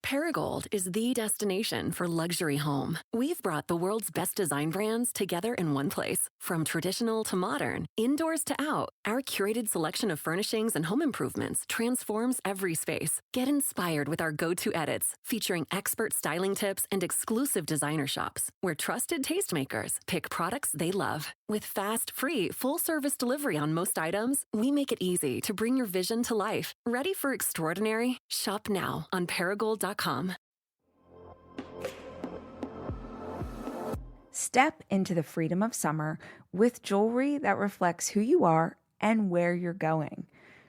Paragold is the destination for luxury home. We've brought the world's best design brands together in one place. From traditional to modern, indoors to out, our curated selection of furnishings and home improvements transforms every space. Get inspired with our go-to edits, featuring expert styling tips and exclusive designer shops, where trusted tastemakers pick products they love. With fast, free, full-service delivery on most items, we make it easy to bring your vision to life. Ready for extraordinary? Shop now on Paragold.com. Step into the freedom of summer with jewelry that reflects who you are and where you're going.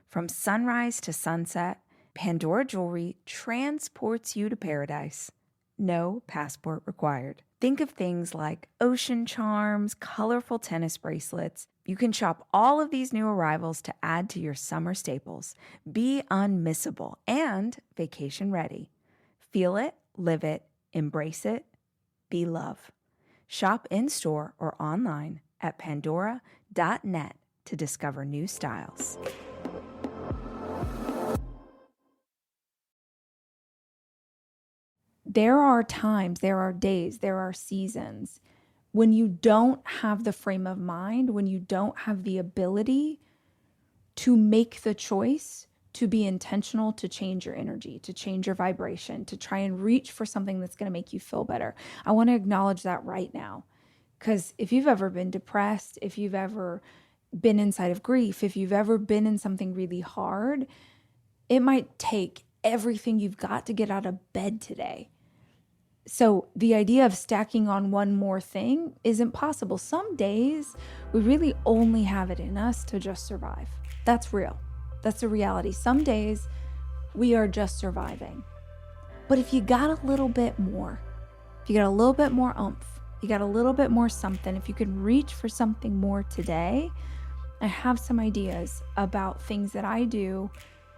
From sunrise to sunset, Pandora Jewelry transports you to paradise. No passport required. Think of things like ocean charms, colorful tennis bracelets. You can shop all of these new arrivals to add to your summer staples. Be unmissable and vacation ready. Feel it, live it, embrace it, be love. Shop in-store or online at pandora.net to discover new styles. There are times, there are days, there are seasons when you don't have the frame of mind, when you don't have the ability to make the choice to be intentional, to change your energy, to change your vibration, to try and reach for something that's going to make you feel better. I want to acknowledge that right now, because if you've ever been depressed, if you've ever been inside of grief, if you've ever been in something really hard, it might take everything you've got to get out of bed today. So the idea of stacking on one more thing isn't possible. Some days we really only have it in us to just survive. That's real. That's the reality. Some days we are just surviving. But if you got a little bit more, if you got a little bit more oomph, you got a little bit more something, if you can reach for something more today, I have some ideas about things that I do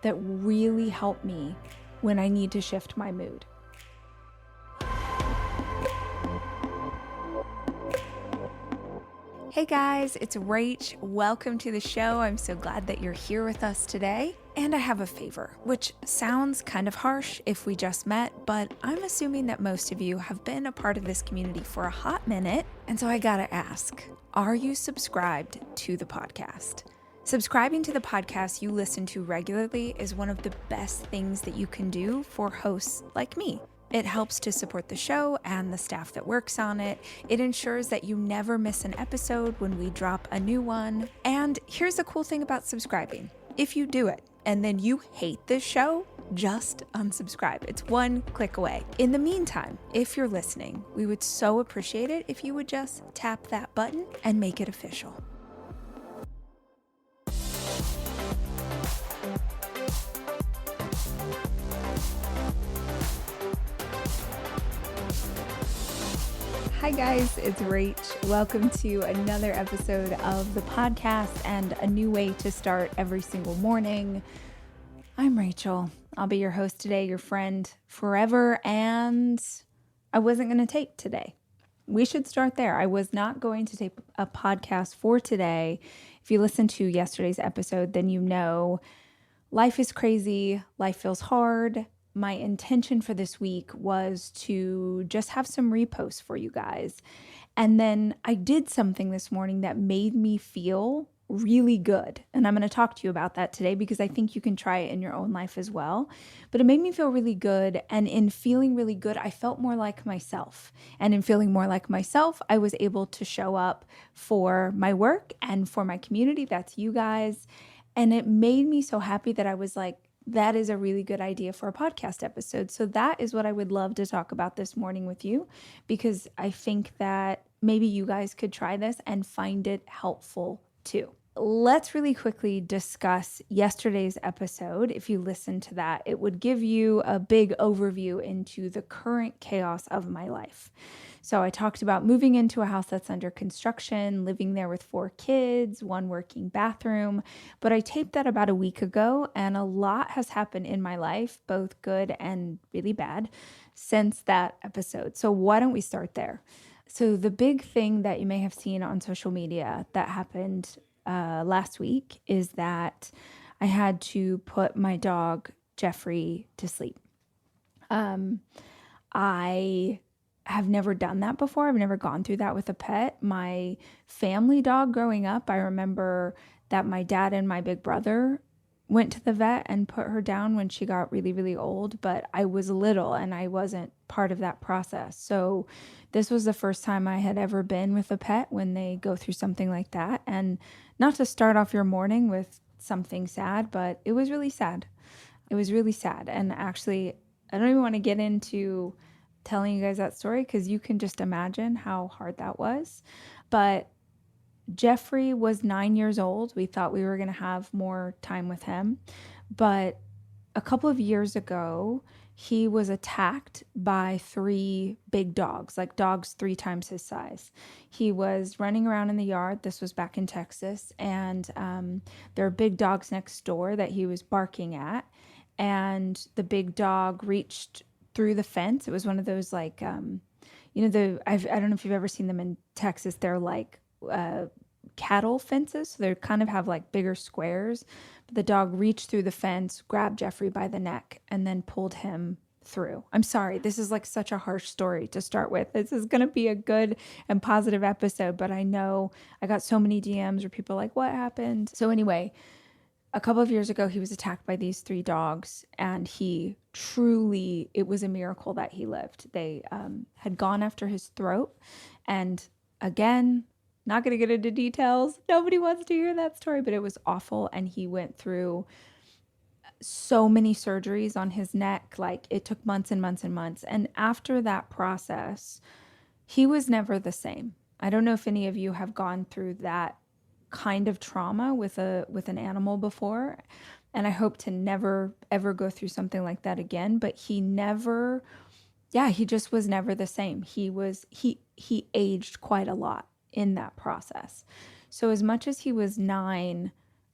that really help me when I need to shift my mood. Hey guys, it's Rach. Welcome to the show. I'm so glad that you're here with us today. And I have a favor, which sounds kind of harsh if we just met, but I'm assuming that most of you have been a part of this community for a hot minute. And so I gotta ask, are you subscribed to the podcast? Subscribing to the podcast you listen to regularly is one of the best things that you can do for hosts like me. It helps to support the show and the staff that works on it. It ensures that you never miss an episode when we drop a new one. And here's the cool thing about subscribing. If you do it and then you hate this show, just unsubscribe. It's one click away. In the meantime, if you're listening, we would so appreciate it if you would just tap that button and make it official. Hi guys, it's Rach. Welcome to another episode of the podcast and a new way to start every single morning. I'm Rachel. I'll be your host today, your friend forever, and I wasn't going to tape today. We should start there. I was not going to tape a podcast for today. If you listened to yesterday's episode, then you know life is crazy, life feels hard. My intention for this week was to just have some reposts for you guys. And then I did something this morning that made me feel really good. And I'm going to talk to you about that today because I think you can try it in your own life as well. But it made me feel really good. And in feeling really good, I felt more like myself. And in feeling more like myself, I was able to show up for my work and for my community. That's you guys. And it made me so happy that I was like, that is a really good idea for a podcast episode. So that is what I would love to talk about this morning with you, because I think that maybe you guys could try this and find it helpful too. Let's really quickly discuss yesterday's episode. If you listen to that, it would give you a big overview into the current chaos of my life. So I talked about moving into a house that's under construction, living there with 4 kids, 1 working bathroom. But I taped that about a week ago, and a lot has happened in my life, both good and really bad, since that episode. So why don't we start there? So the big thing that you may have seen on social media that happened last week is that I had to put my dog Jeffrey to sleep. I have never done that before. I've never gone through that with a pet. My family dog growing up, I remember that my dad and my big brother went to the vet and put her down when she got really, really old, but I was little and I wasn't part of that process. So this was the first time I had ever been with a pet when they go through something like that. And not to start off your morning with something sad, but it was really sad. It was really sad. And actually, I don't even want to get into telling you guys that story because you can just imagine how hard that was. But Jeffrey was 9 years old. We thought we were going to have more time with him. But a couple of years ago, he was attacked by three big dogs, like dogs 3 times his size. He was running around in the yard. This was back in Texas. And there are big dogs next door that he was barking at. And the big dog reached through the fence. It was one of those like, I don't know if you've ever seen them in Texas. They're like cattle fences. So they kind of have like bigger squares. But the dog reached through the fence, grabbed Jeffrey by the neck, and then pulled him through. I'm sorry. This is like such a harsh story to start with. This is going to be a good and positive episode, but I know I got so many DMs where people are like, what happened? So anyway, a couple of years ago, he was attacked by these three dogs, and it was a miracle that he lived. They had gone after his throat. And again, not going to get into details. Nobody wants to hear that story, but it was awful. And he went through so many surgeries on his neck. Like it took months and months and months. And after that process, he was never the same. I don't know if any of you have gone through that kind of trauma with an animal before, and I hope to never ever go through something like that again, but he just was never the same. He aged quite a lot in that process. So as much as he was 9,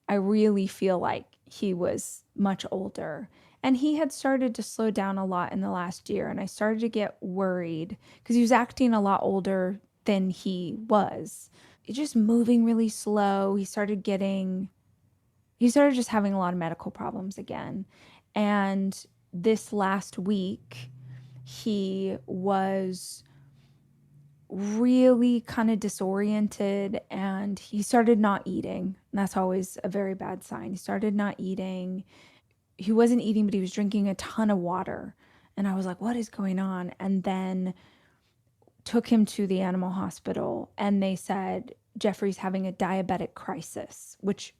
I really feel like he was much older, and he had started to slow down a lot in the last year, and I started to get worried because he was acting a lot older than he was. Just moving really slow. He started just having a lot of medical problems again. And this last week, he was really kind of disoriented and he started not eating. And that's always a very bad sign. He started not eating. He wasn't eating, but he was drinking a ton of water. And I was like, what is going on? And then took him to the animal hospital and they said, Jeffrey's having a diabetic crisis, which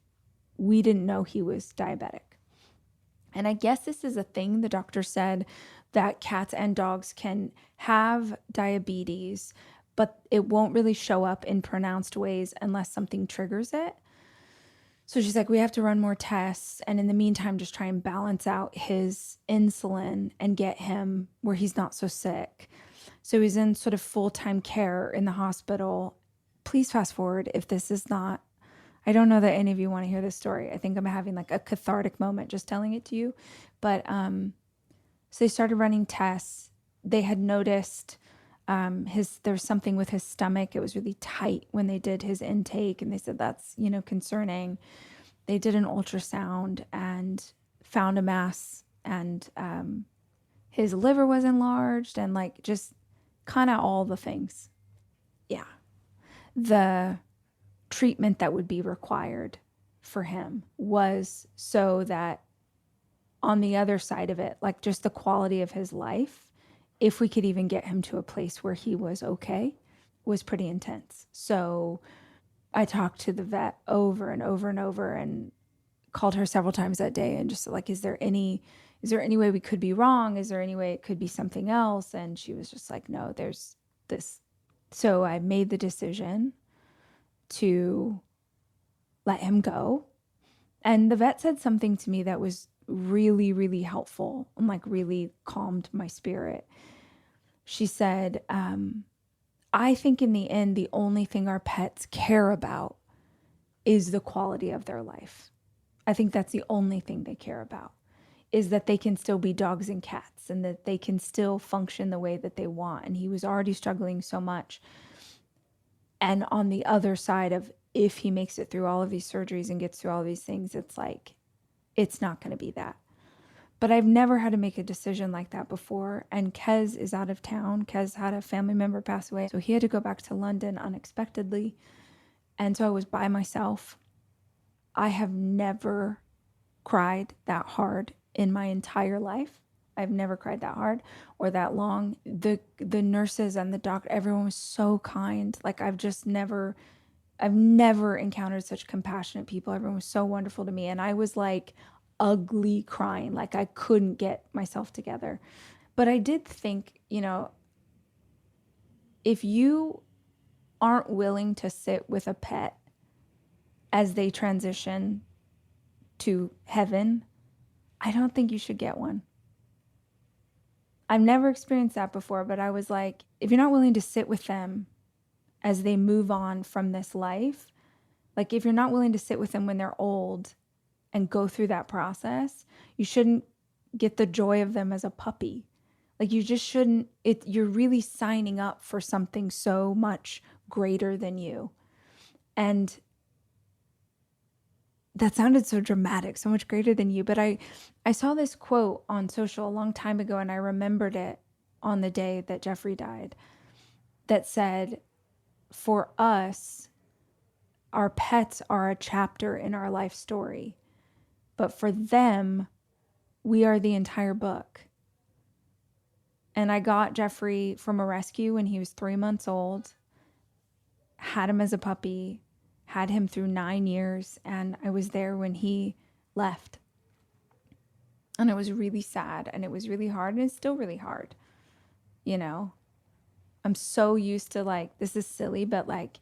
we didn't know he was diabetic. And I guess this is a thing. The doctor said that cats and dogs can have diabetes, but it won't really show up in pronounced ways unless something triggers it. So she's like, we have to run more tests. And in the meantime, just try and balance out his insulin and get him where he's not so sick. So he's in sort of full-time care in the hospital. Please fast forward if this is not, I don't know that any of you want to hear this story. I think I'm having like a cathartic moment just telling it to you. But so they started running tests. They had noticed there's something with his stomach. It was really tight when they did his intake, and they said that's, concerning. They did an ultrasound and found a mass, and his liver was enlarged, and like just kind of all the things. Yeah. The treatment that would be required for him was so that on the other side of it, like just the quality of his life, if we could even get him to a place where he was okay, was pretty intense. So I talked to the vet over and over and over and called her several times that day and just like, is there any way we could be wrong? Is there any way it could be something else? And she was just like, no, there's this. So I made the decision to let him go. And the vet said something to me that was really, really helpful and like really calmed my spirit. She said, I think in the end, the only thing our pets care about is the quality of their life. I think that's the only thing they care about, is that they can still be dogs and cats and that they can still function the way that they want. And he was already struggling so much. And on the other side of, if he makes it through all of these surgeries and gets through all these things, it's like, it's not going to be that. But I've never had to make a decision like that before. And Kez is out of town. Kez had a family member pass away, so he had to go back to London unexpectedly. And so I was by myself. I have never cried that hard in my entire life. I've never cried that hard or that long. The nurses and the doctor, everyone was so kind. Like I've never encountered such compassionate people. Everyone was so wonderful to me. And I was like ugly crying. Like I couldn't get myself together. But I did think, if you aren't willing to sit with a pet as they transition to heaven, I don't think you should get one. I've never experienced that before, but I was like, if you're not willing to sit with them as they move on from this life, like if you're not willing to sit with them when they're old and go through that process, you shouldn't get the joy of them as a puppy. Like you just shouldn't, you're really signing up for something so much greater than you. And that sounded so dramatic, so much greater than you. But I saw this quote on social a long time ago, and I remembered it on the day that Jeffrey died, that said, for us, our pets are a chapter in our life story. But for them, we are the entire book. And I got Jeffrey from a rescue when he was 3 months old, had him as a puppy, had him through 9 years, and I was there when he left. And it was really sad, and it was really hard, and it's still really hard. I'm so used to, like, this is silly, but like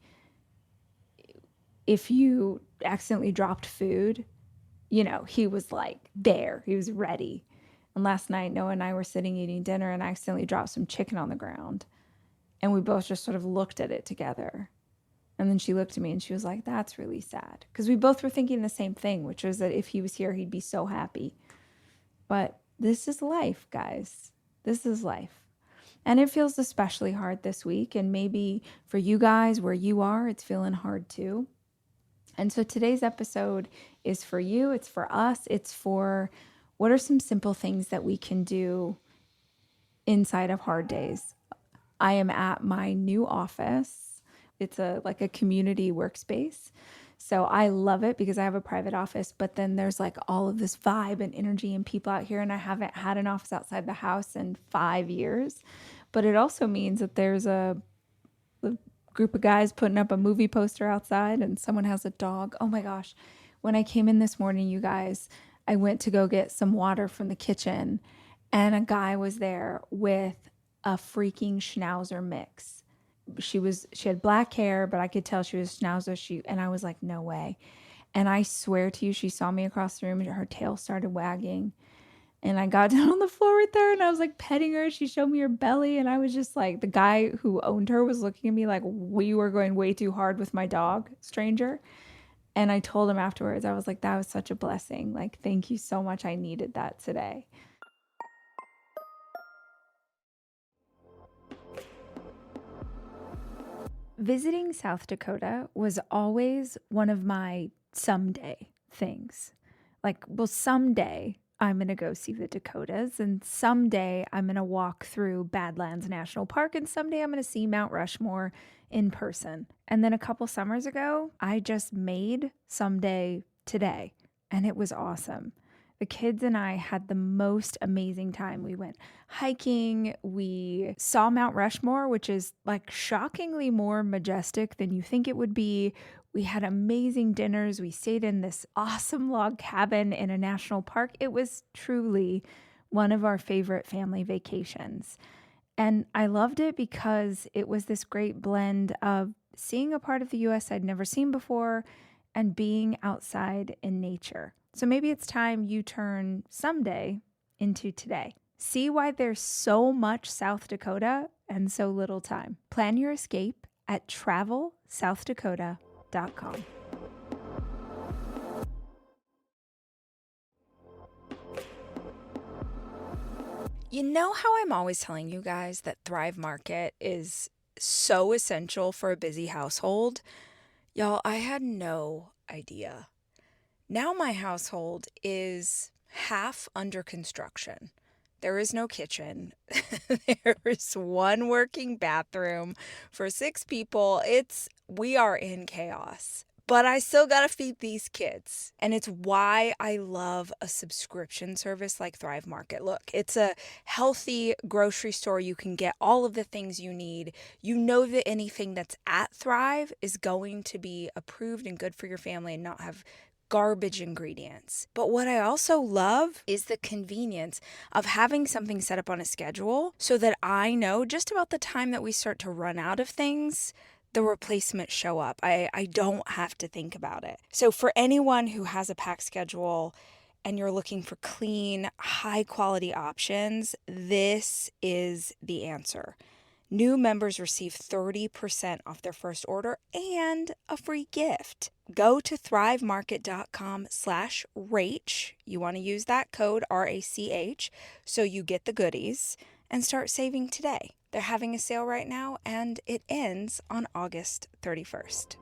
if you accidentally dropped food, he was like there, he was ready. And last night, Noah and I were sitting eating dinner, and I accidentally dropped some chicken on the ground, and we both just sort of looked at it together. And then she looked at me and she was like, that's really sad. Because we both were thinking the same thing, which was that if he was here, he'd be so happy. But this is life, guys. This is life. And it feels especially hard this week. And maybe for you guys where you are, it's feeling hard too. And so today's episode is for you. It's for us. It's for what are some simple things that we can do inside of hard days. I am at my new office. It's like a community workspace. So I love it because I have a private office, but then there's like all of this vibe and energy and people out here. And I haven't had an office outside the house in 5 years. But it also means that there's a group of guys putting up a movie poster outside and someone has a dog. Oh my gosh. When I came in this morning, you guys, I went to go get some water from the kitchen and a guy was there with a freaking schnauzer mix. She had black hair, but I could tell she was schnauzer. And I was like, no way. And I swear to you, she saw me across the room and her tail started wagging. And I got down on the floor with her and I was like petting her. She showed me her belly. And I was just like, the guy who owned her was looking at me like we were going way too hard with my dog, stranger. And I told him afterwards, I was like, that was such a blessing. Like, thank you so much. I needed that today. Visiting South Dakota was always one of my someday things. Like, well, someday I'm going to go see the Dakotas, and someday I'm going to walk through Badlands National Park, and someday I'm going to see Mount Rushmore in person. And then a couple summers ago, I just made someday today, and it was awesome. The kids and I had the most amazing time. We went hiking. We saw Mount Rushmore, which is like shockingly more majestic than you think it would be. We had amazing dinners. We stayed in this awesome log cabin in a national park. It was truly one of our favorite family vacations. And I loved it because it was this great blend of seeing a part of the U.S. I'd never seen before and being outside in nature. So maybe it's time you turn someday into today. See why there's so much South Dakota and so little time. Plan your escape at travelsouthdakota.com. You know how I'm always telling you guys that Thrive Market is so essential for a busy household? Y'all, I had no idea. Now my household is half under construction. There is no kitchen. There is one working bathroom for 6 people. We are in chaos. But I still got to feed these kids. And it's why I love a subscription service like Thrive Market. Look, it's a healthy grocery store. You can get all of the things you need. You know that anything that's at Thrive is going to be approved and good for your family and not have garbage ingredients. But what I also love is the convenience of having something set up on a schedule so that I know just about the time that we start to run out of things, the replacements show up. I don't have to think about it. So for anyone who has a packed schedule and you're looking for clean, high quality options, this is the answer. New members receive 30% off their first order and a free gift. Go to thrivemarket.com/Rach. You want to use that code RACH so you get the goodies and start saving today. They're having a sale right now and it ends on August 31st.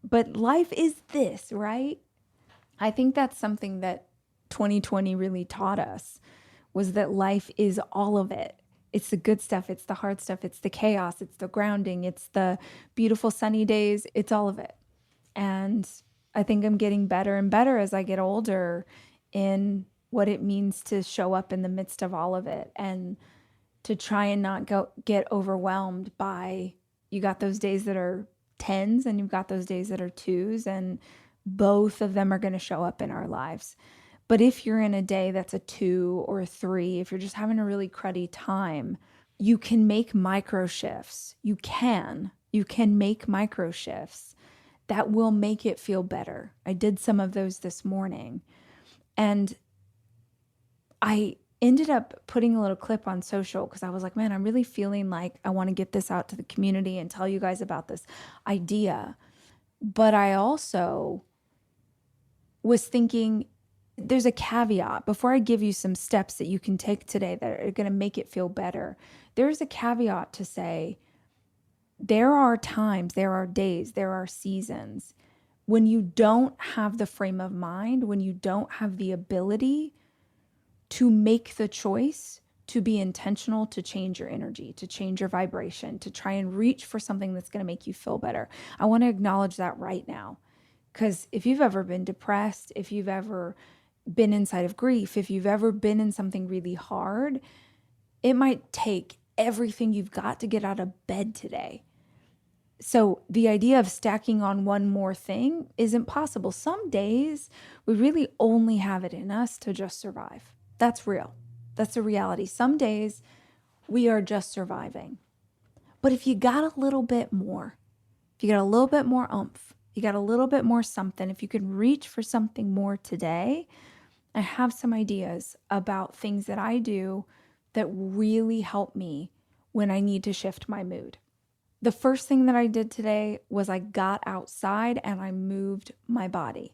But life is this, right? I think that's something that 2020 really taught us, was that life is all of it. It's the good stuff, it's the hard stuff, it's the chaos, it's the grounding, it's the beautiful sunny days, it's all of it. And I think I'm getting better and better as I get older in what it means to show up in the midst of all of it and to try and not get overwhelmed by, you got those days that are 10s and you've got those days that are 2s, and both of them are going to show up in our lives. But if you're in a day that's a 2 or a 3, if you're just having a really cruddy time, you can make micro shifts. You can make micro shifts that will make it feel better. I did some of those this morning, and I ended up putting a little clip on social because I was like, man, I'm really feeling like I want to get this out to the community and tell you guys about this idea. But I also was thinking, there's a caveat. Before I give you some steps that you can take today that are going to make it feel better, there's a caveat to say, there are times, there are days, there are seasons when you don't have the frame of mind, when you don't have the ability to make the choice to be intentional, to change your energy, to change your vibration, to try and reach for something that's going to make you feel better. I want to acknowledge that right now, because if you've ever been depressed, if you've ever been inside of grief, if you've ever been in something really hard, it might take everything you've got to get out of bed today. So the idea of stacking on one more thing isn't possible. Some days we really only have it in us to just survive. That's real. That's a reality. Some days we are just surviving. But if you got a little bit more, if you got a little bit more oomph, you got a little bit more something, if you can reach for something more today, I have some ideas about things that I do that really help me when I need to shift my mood. The first thing that I did today was I got outside and I moved my body.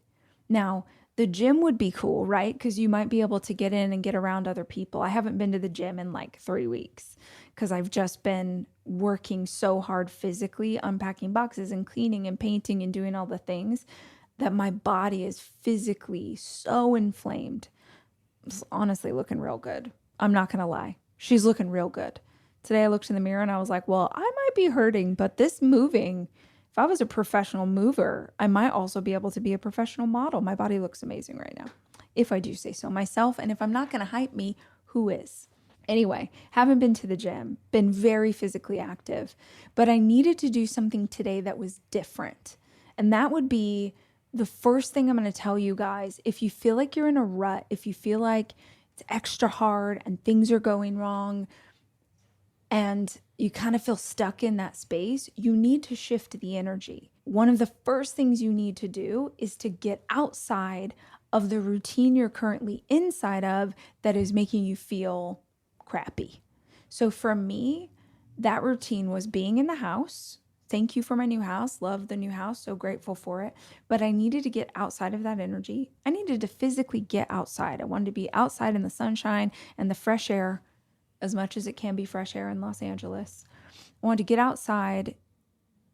Now, the gym would be cool, right? Because you might be able to get in and get around other people. I haven't been to the gym in like 3 weeks because I've just been working so hard physically, unpacking boxes and cleaning and painting and doing all the things that my body is physically so inflamed. It's honestly looking real good. I'm not going to lie. She's looking real good. Today I looked in the mirror and I was like, well, I might be hurting, but this moving, if I was a professional mover, I might also be able to be a professional model. My body looks amazing right now, if I do say so myself. And if I'm not going to hype me, who is? Anyway, haven't been to the gym, been very physically active, but I needed to do something today that was different. And that would be the first thing I'm going to tell you guys. If you feel like you're in a rut, if you feel like it's extra hard and things are going wrong, and you kind of feel stuck in that space, you need to shift the energy. One of the first things you need to do is to get outside of the routine you're currently inside of that is making you feel crappy. So for me, that routine was being in the house. Thank you for my new house. Love the new house. So grateful for it. But I needed to get outside of that energy. I needed to physically get outside. I wanted to be outside in the sunshine and the fresh air, as much as it can be fresh air in Los Angeles. I wanted to get outside,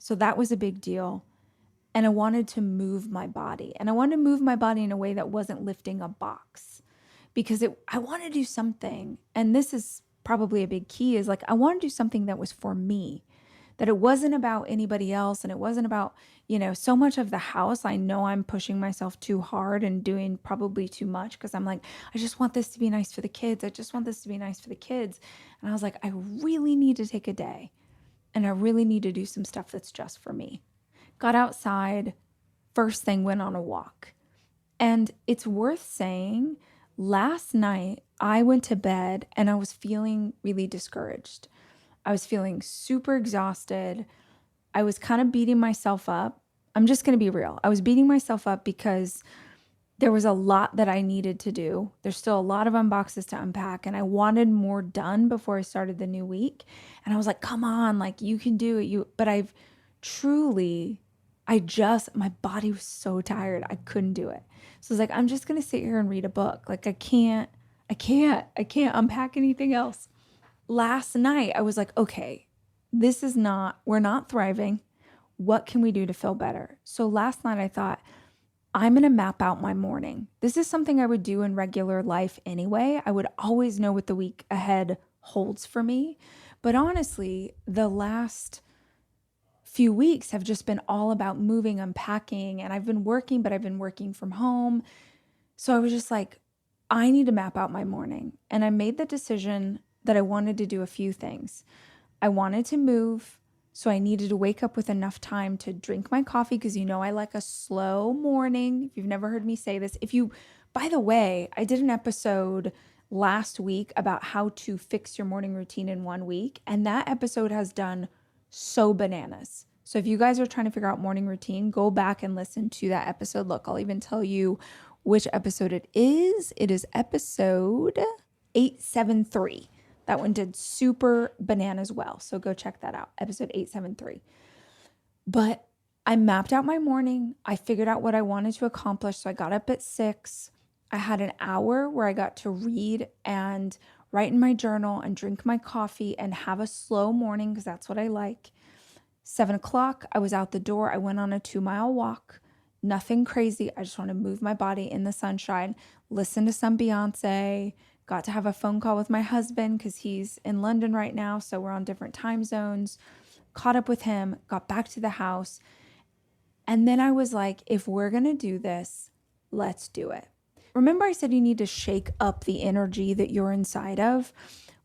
So that was a big deal. And I wanted to move my body. And I wanted to move my body in a way that wasn't lifting a box because I wanted to do something. And this is probably a big key is like, I want to do something that was for me, that it wasn't about anybody else. And it wasn't about, so much of the house. I know I'm pushing myself too hard and doing probably too much because I'm like, I just want this to be nice for the kids. I just want this to be nice for the kids. And I was like, I really need to take a day and I really need to do some stuff that's just for me. Got outside, first thing went on a walk. And it's worth saying, last night I went to bed and I was feeling really discouraged. I was feeling super exhausted. I was kind of beating myself up. I'm just going to be real. I was beating myself up because there was a lot that I needed to do. There's still a lot of unboxes to unpack and I wanted more done before I started the new week. And I was like, come on, like you can do it. But my body was so tired. I couldn't do it. So I was like, I'm just going to sit here and read a book. Like I can't unpack anything else. Last night I was like, okay, we're not thriving. What can we do to feel better? So last night I thought, I'm going to map out my morning. This is something I would do in regular life anyway. I would always know what the week ahead holds for me. But honestly, the last few weeks have just been all about moving, unpacking, and I've been working, but I've been working from home. So I was just like, I need to map out my morning. And I made the decision that I wanted to do a few things. I wanted to move, so I needed to wake up with enough time to drink my coffee because I like a slow morning. If you've never heard me say this, by the way, I did an episode last week about how to fix your morning routine in 1 week, and that episode has done so bananas. So if you guys are trying to figure out morning routine, go back and listen to that episode. Look, I'll even tell you which episode it is. It is episode 873. That one did super bananas well. So go check that out. Episode 873. But I mapped out my morning. I figured out what I wanted to accomplish. So I got up at 6. I had an hour where I got to read and write in my journal and drink my coffee and have a slow morning because that's what I like. 7 o'clock, I was out the door. I went on a 2-mile walk. Nothing crazy. I just want to move my body in the sunshine, listen to some Beyonce, got to have a phone call with my husband because he's in London right now. So we're on different time zones, caught up with him, got back to the house. And then I was like, if we're going to do this, let's do it. Remember I said you need to shake up the energy that you're inside of?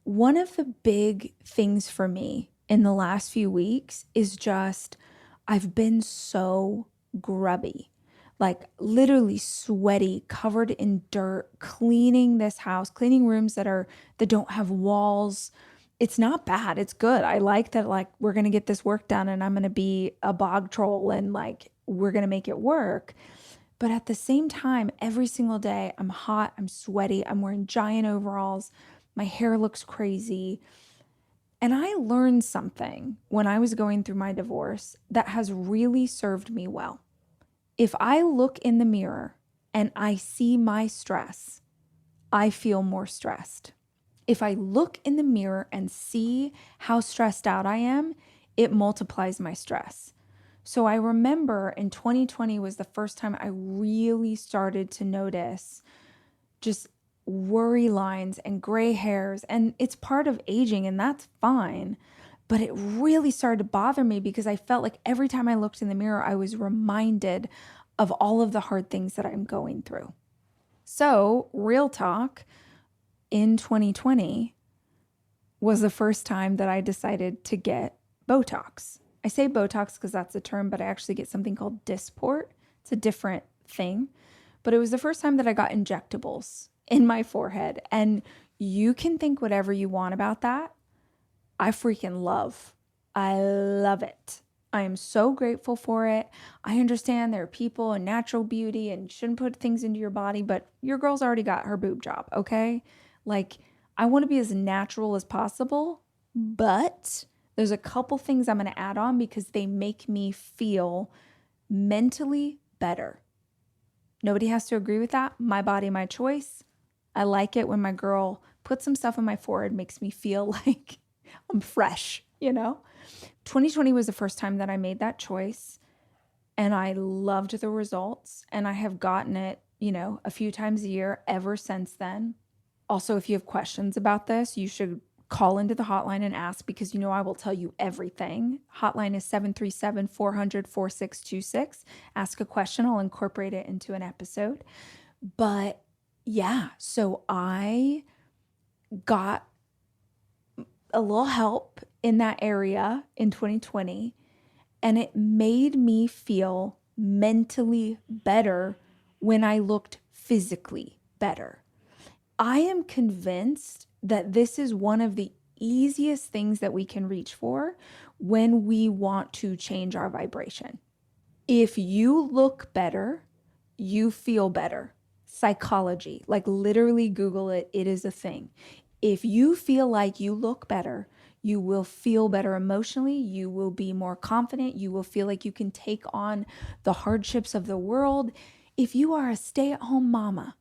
One of the big things for me in the last few weeks is just I've been so grubby, like literally sweaty, covered in dirt, cleaning this house, cleaning rooms that don't have walls. It's not bad. It's good. I like that, like, we're going to get this work done and I'm going to be a bog troll and like, we're going to make it work. But at the same time, every single day, I'm hot, I'm sweaty, I'm wearing giant overalls, my hair looks crazy. And I learned something when I was going through my divorce that has really served me well. If I look in the mirror and I see my stress, I feel more stressed. If I look in the mirror and see how stressed out I am, it multiplies my stress. So I remember in 2020 was the first time I really started to notice just worry lines and gray hairs. And it's part of aging and that's fine. But it really started to bother me because I felt like every time I looked in the mirror, I was reminded of all of the hard things that I'm going through. So real talk, in 2020 was the first time that I decided to get Botox. I say Botox because that's the term, but I actually get something called Dysport. It's a different thing. But it was the first time that I got injectables in my forehead. And you can think whatever you want about that. I love it. I am so grateful for it. I understand there are people and natural beauty and you shouldn't put things into your body, but your girl's already got her boob job, okay? Like, I want to be as natural as possible, but there's a couple things I'm going to add on because they make me feel mentally better. Nobody has to agree with that. My body, my choice. I like it when my girl puts some stuff on my forehead, makes me feel like I'm fresh, 2020 was the first time that I made that choice, and I loved the results, and I have gotten it, a few times a year ever since then. Also, if you have questions about this, you should call into the hotline and ask, because I will tell you everything. Hotline is 737-400-4626. Ask a question. I'll incorporate it into an episode. But yeah, so I got a little help in that area in 2020, and it made me feel mentally better when I looked physically better. I am convinced that this is one of the easiest things that we can reach for when we want to change our vibration. If you look better, you feel better. Psychology, like literally Google it, it is a thing. If you feel like you look better, you will feel better emotionally. You will be more confident. You will feel like you can take on the hardships of the world. If you are a stay-at-home mama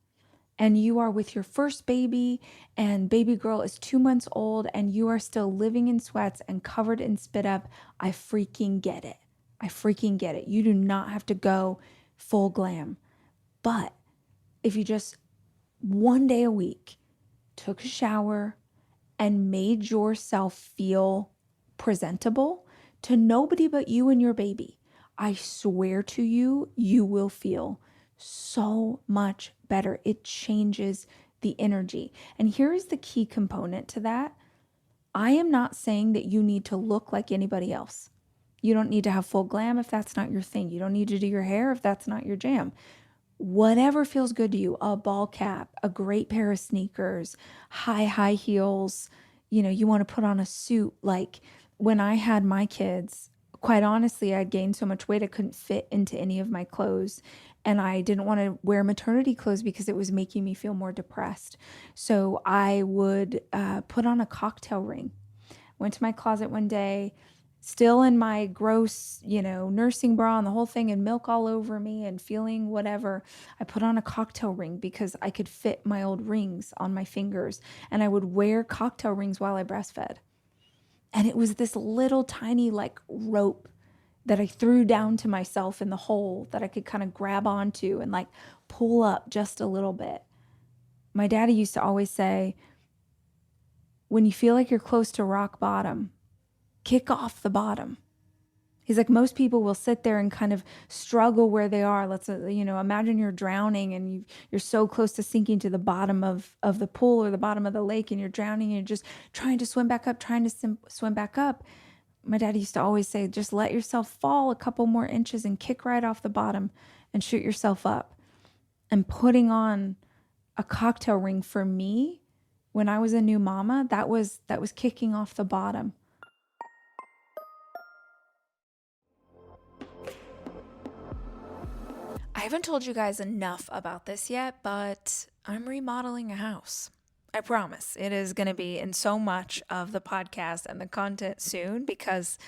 and you are with your first baby and baby girl is 2 months old and you are still living in sweats and covered in spit up, I freaking get it. You do not have to go full glam. But if you just one day a week took a shower and made yourself feel presentable to nobody but you and your baby, I swear to you, you will feel so much better. It changes the energy. And here is the key component to that. I am not saying that you need to look like anybody else. You don't need to have full glam if that's not your thing. You don't need to do your hair if that's not your jam. Whatever feels good to you, a ball cap, a great pair of sneakers, high heels, you want to put on a suit. Like when I had my kids, quite honestly, I'd gained so much weight I couldn't fit into any of my clothes. And I didn't want to wear maternity clothes because it was making me feel more depressed. So I would put on a cocktail ring. Went to my closet one day, still in my gross, nursing bra and the whole thing and milk all over me and feeling whatever. I put on a cocktail ring because I could fit my old rings on my fingers, and I would wear cocktail rings while I breastfed. And it was this little tiny rope that I threw down to myself in the hole that I could kind of grab onto and pull up just a little bit. My daddy used to always say, when you feel like you're close to rock bottom, kick off the bottom. He's like, most people will sit there and kind of struggle where they are. Let's, imagine you're drowning and you're so close to sinking to the bottom of the pool or the bottom of the lake, and you're drowning and you're just trying to swim back up. My dad used to always say, just let yourself fall a couple more inches and kick right off the bottom and shoot yourself up. And putting on a cocktail ring for me, when I was a new mama, that was kicking off the bottom. I haven't told you guys enough about this yet, but I'm remodeling a house. I promise it is going to be in so much of the podcast and the content soon because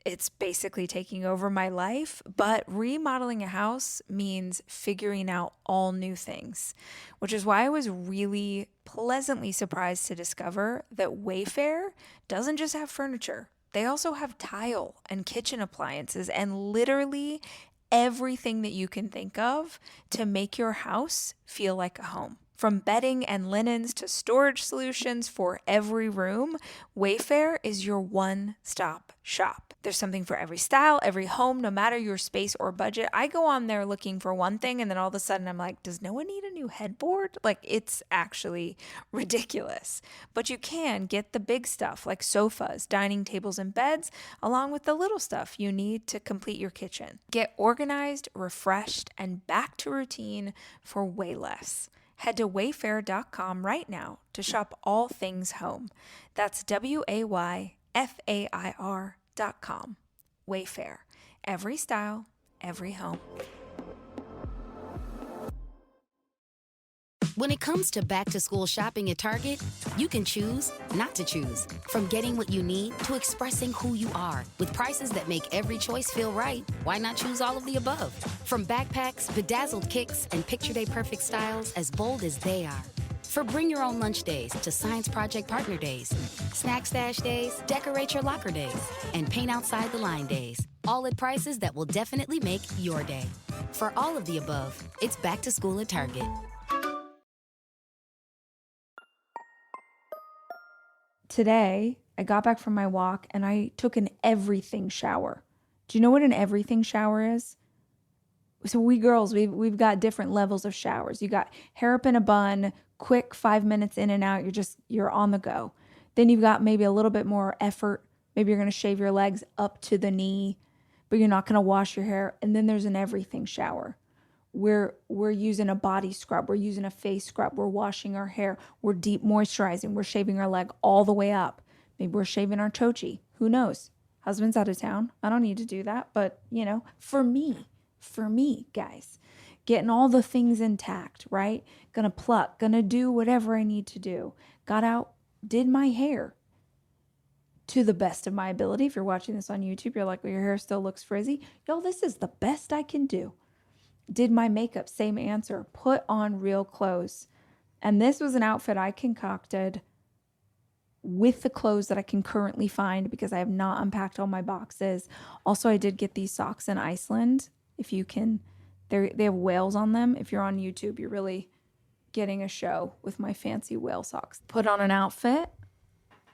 it's basically taking over my life. But remodeling a house means figuring out all new things, which is why I was really pleasantly surprised to discover that Wayfair doesn't just have furniture. They also have tile and kitchen appliances and literally everything that you can think of to make your house feel like a home. From bedding and linens to storage solutions for every room, Wayfair is your one-stop shop. There's something for every style, every home, no matter your space or budget. I go on there looking for one thing, and then all of a sudden I'm like, does no one need a new headboard? It's actually ridiculous. But you can get the big stuff like sofas, dining tables, and beds, along with the little stuff you need to complete your kitchen. Get organized, refreshed, and back to routine for way less. Head to wayfair.com right now to shop all things home. That's WAYFAIR.com. Wayfair. Every style, every home. When it comes to back-to-school shopping at Target, you can choose not to choose. From getting what you need to expressing who you are. With prices that make every choice feel right, why not choose all of the above? From backpacks, bedazzled kicks, and picture-day perfect styles as bold as they are. For bring your own lunch days to science project partner days, snack stash days, decorate your locker days, and paint outside the line days. All at prices that will definitely make your day. For all of the above, it's back to school at Target. Today, I got back from my walk and I took an everything shower. Do you know what an everything shower is? So we girls, we've got different levels of showers. You got hair up in a bun, quick 5 minutes in and out. You're on the go. Then you've got maybe a little bit more effort. Maybe you're going to shave your legs up to the knee, but you're not going to wash your hair. And then there's an everything shower. We're using a body scrub. We're using a face scrub. We're washing our hair. We're deep moisturizing. We're shaving our leg all the way up. Maybe we're shaving our chochi. Who knows? Husband's out of town. I don't need to do that. But, for me, guys, getting all the things intact, right? Gonna pluck, gonna do whatever I need to do. Got out, did my hair to the best of my ability. If you're watching this on YouTube, you're like, well, your hair still looks frizzy. Yo, this is the best I can do. Did my makeup, same answer. Put on real clothes. And this was an outfit I concocted with the clothes that I can currently find because I have not unpacked all my boxes. Also, I did get these socks in Iceland. If you can, they have whales on them. If you're on YouTube, you're really getting a show with my fancy whale socks. Put on an outfit.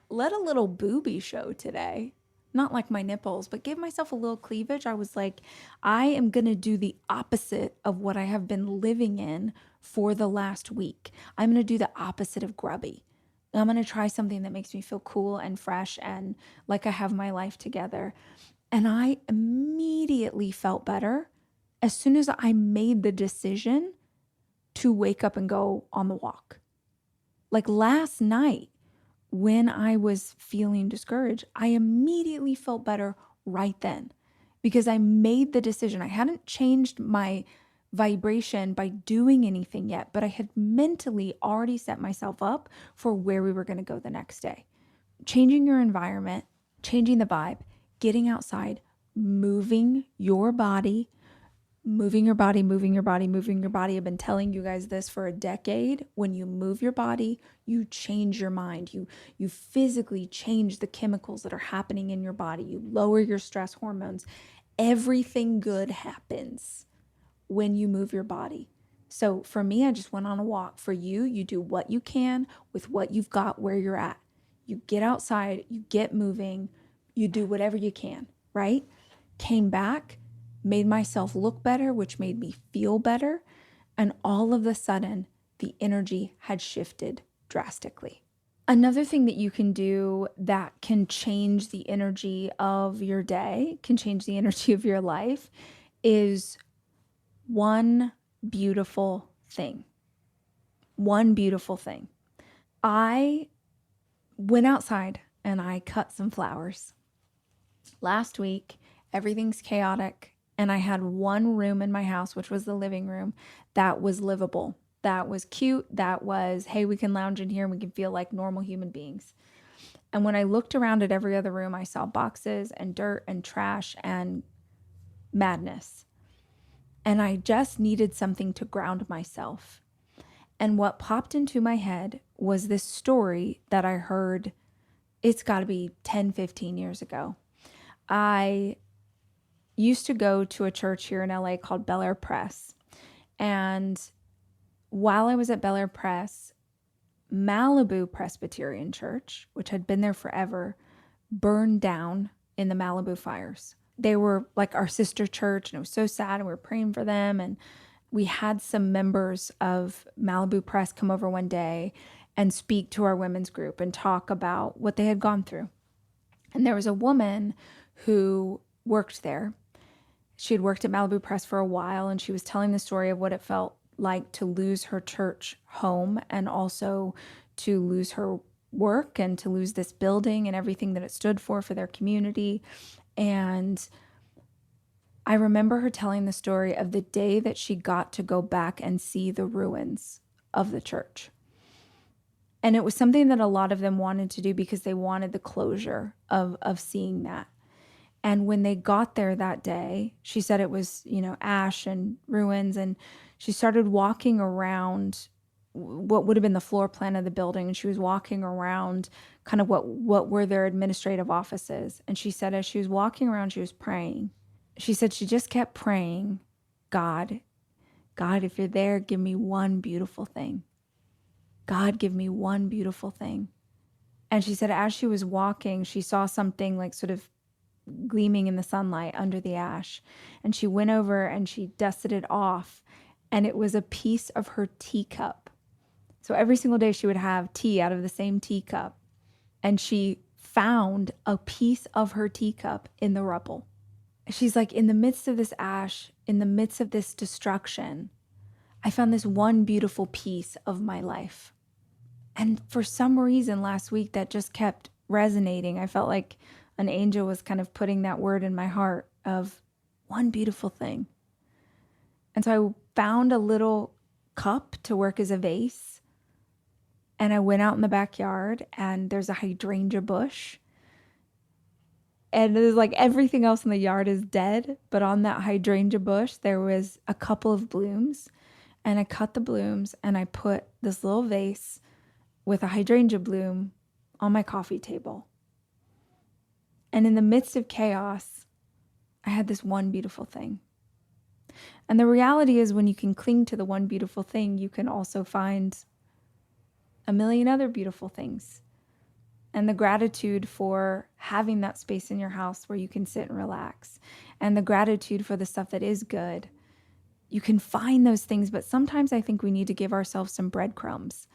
Let a little boobie show today. Not like my nipples, but give myself a little cleavage. I was like, I am going to do the opposite of what I have been living in for the last week. I'm going to do the opposite of grubby. I'm going to try something that makes me feel cool and fresh and like I have my life together. And I immediately felt better as soon as I made the decision to wake up and go on the walk. Like last night, when I was feeling discouraged, I immediately felt better right then because I made the decision. I hadn't changed my vibration by doing anything yet, but I had mentally already set myself up for where we were going to go the next day. Changing your environment, changing the vibe, getting outside, moving your body, moving your body, moving your body, moving your body. I've been telling you guys this for a decade. When you move your body, you change your mind. You physically change the chemicals that are happening in your body. You lower your stress hormones. Everything good happens when you move your body. So for me, I just went on a walk. For you, you do what you can with what you've got where you're at. You get outside, you get moving, you do whatever you can, right? Came back, made myself look better, which made me feel better. And all of a sudden, the energy had shifted drastically. Another thing that you can do that can change the energy of your day, can change the energy of your life, is one beautiful thing. One beautiful thing. I went outside and I cut some flowers. Last week, everything's chaotic. And I had one room in my house, which was the living room, that was livable. That was cute. That was, hey, we can lounge in here and we can feel like normal human beings. And when I looked around at every other room, I saw boxes and dirt and trash and madness. And I just needed something to ground myself. And what popped into my head was this story that I heard, it's got to be 10, 15 years ago. I used to go to a church here in LA called Bel Air Press. And while I was at Bel Air Press, Malibu Presbyterian Church, which had been there forever, burned down in the Malibu fires. They were like our sister church, and it was so sad, and we were praying for them. And we had some members of Malibu Press come over one day and speak to our women's group and talk about what they had gone through. And there was a woman who worked there. She had worked at Malibu Press for a while, and she was telling the story of what it felt like to lose her church home and also to lose her work and to lose this building and everything that it stood for their community. And I remember her telling the story of the day that she got to go back and see the ruins of the church. And it was something that a lot of them wanted to do because they wanted the closure of seeing that. And when they got there that day, she said it was, ash and ruins. And she started walking around what would have been the floor plan of the building. And she was walking around kind of what were their administrative offices. And she said, as she was walking around, she was praying. She said she just kept praying, God, if you're there, give me one beautiful thing. God, give me one beautiful thing. And she said, as she was walking, she saw something like sort of gleaming in the sunlight under the ash. And she went over and she dusted it off. And it was a piece of her teacup. So every single day she would have tea out of the same teacup. And she found a piece of her teacup in the rubble. She's like, in the midst of this ash, in the midst of this destruction, I found this one beautiful piece of my life. And for some reason last week that just kept resonating. I felt like an angel was kind of putting that word in my heart of one beautiful thing. And so I found a little cup to work as a vase. And I went out in the backyard and there's a hydrangea bush. And it was like everything else in the yard is dead. But on that hydrangea bush, there was a couple of blooms. And I cut the blooms and I put this little vase with a hydrangea bloom on my coffee table. And in the midst of chaos, I had this one beautiful thing. And the reality is when you can cling to the one beautiful thing, you can also find a million other beautiful things. And the gratitude for having that space in your house where you can sit and relax. And the gratitude for the stuff that is good. You can find those things, but sometimes I think we need to give ourselves some breadcrumbs.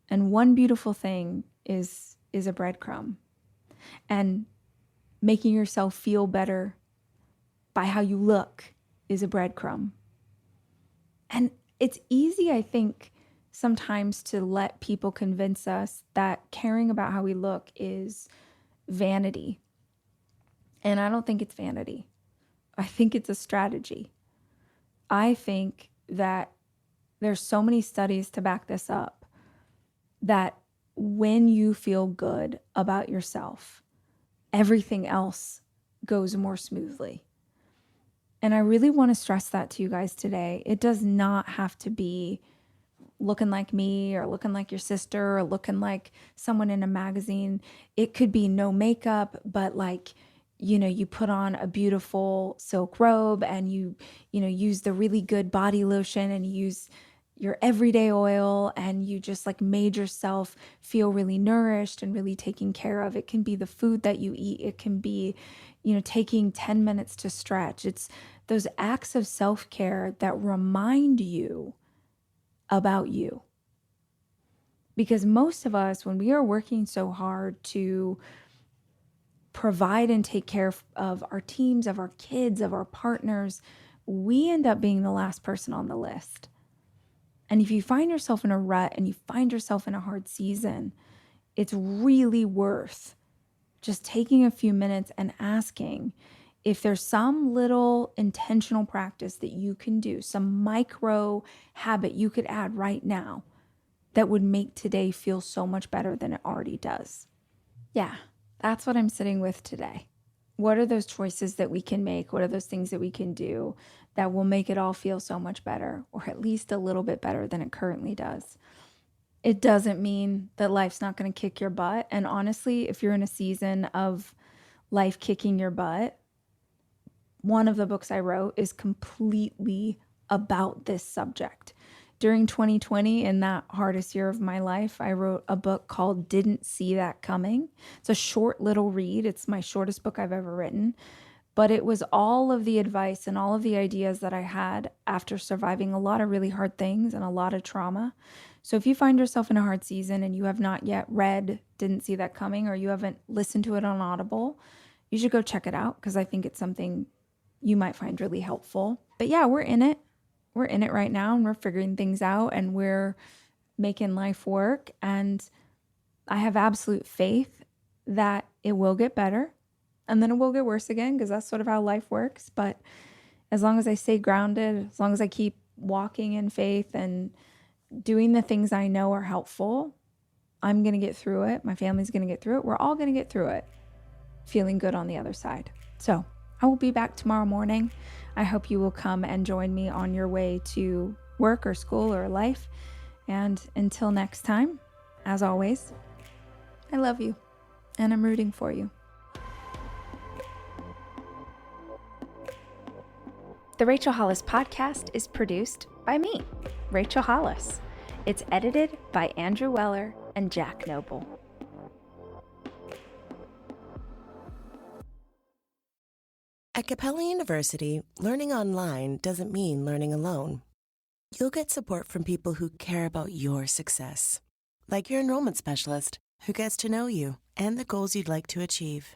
And one beautiful thing is a breadcrumb. And making yourself feel better by how you look is a breadcrumb. And it's easy, I think, sometimes to let people convince us that caring about how we look is vanity. And I don't think it's vanity. I think it's a strategy. I think that there's so many studies to back this up, that when you feel good about yourself, everything else goes more smoothly. And I really want to stress that to you guys today. It does not have to be looking like me or looking like your sister or looking like someone in a magazine. It could be no makeup, but like, you put on a beautiful silk robe and you use the really good body lotion and you use your everyday oil and you just like made yourself feel really nourished and really taken care of. It can be the food that you eat. It can be, taking 10 minutes to stretch. It's those acts of self-care that remind you about you. Because most of us, when we are working so hard to provide and take care of our teams, of our kids, of our partners, we end up being the last person on the list. And if you find yourself in a rut and you find yourself in a hard season, it's really worth just taking a few minutes and asking if there's some little intentional practice that you can do, some micro habit you could add right now that would make today feel so much better than it already does. Yeah, that's what I'm sitting with today. What are those choices that we can make? What are those things that we can do that will make it all feel so much better, or at least a little bit better than it currently does? It doesn't mean that life's not going to kick your butt. And honestly, if you're in a season of life kicking your butt, one of the books I wrote is completely about this subject. During 2020, in that hardest year of my life, I wrote a book called Didn't See That Coming. It's a short little read. It's my shortest book I've ever written. But it was all of the advice and all of the ideas that I had after surviving a lot of really hard things and a lot of trauma. So if you find yourself in a hard season and you have not yet read Didn't See That Coming, or you haven't listened to it on Audible, you should go check it out because I think it's something you might find really helpful. But yeah, we're in it. We're in it right now and we're figuring things out and we're making life work. And I have absolute faith that it will get better and then it will get worse again because that's sort of how life works. But as long as I stay grounded, as long as I keep walking in faith and doing the things I know are helpful, I'm going to get through it. My family's going to get through it. We're all going to get through it, feeling good on the other side. So I will be back tomorrow morning. I hope you will come and join me on your way to work or school or life. And until next time, as always, I love you and I'm rooting for you. The Rachel Hollis Podcast is produced by me, Rachel Hollis. It's edited by Andrew Weller and Jack Noble. At Capella University, learning online doesn't mean learning alone. You'll get support from people who care about your success, like your enrollment specialist who gets to know you and the goals you'd like to achieve.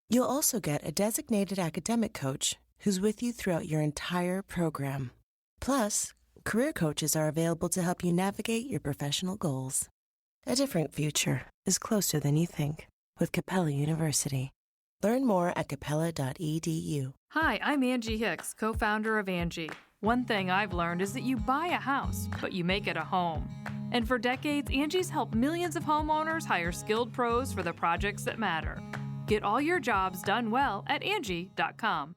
You'll also get a designated academic coach who's with you throughout your entire program. Plus, career coaches are available to help you navigate your professional goals. A different future is closer than you think with Capella University. Learn more at capella.edu. Hi, I'm Angie Hicks, co-founder of Angie. One thing I've learned is that you buy a house, but you make it a home. And for decades, Angie's helped millions of homeowners hire skilled pros for the projects that matter. Get all your jobs done well at Angie.com.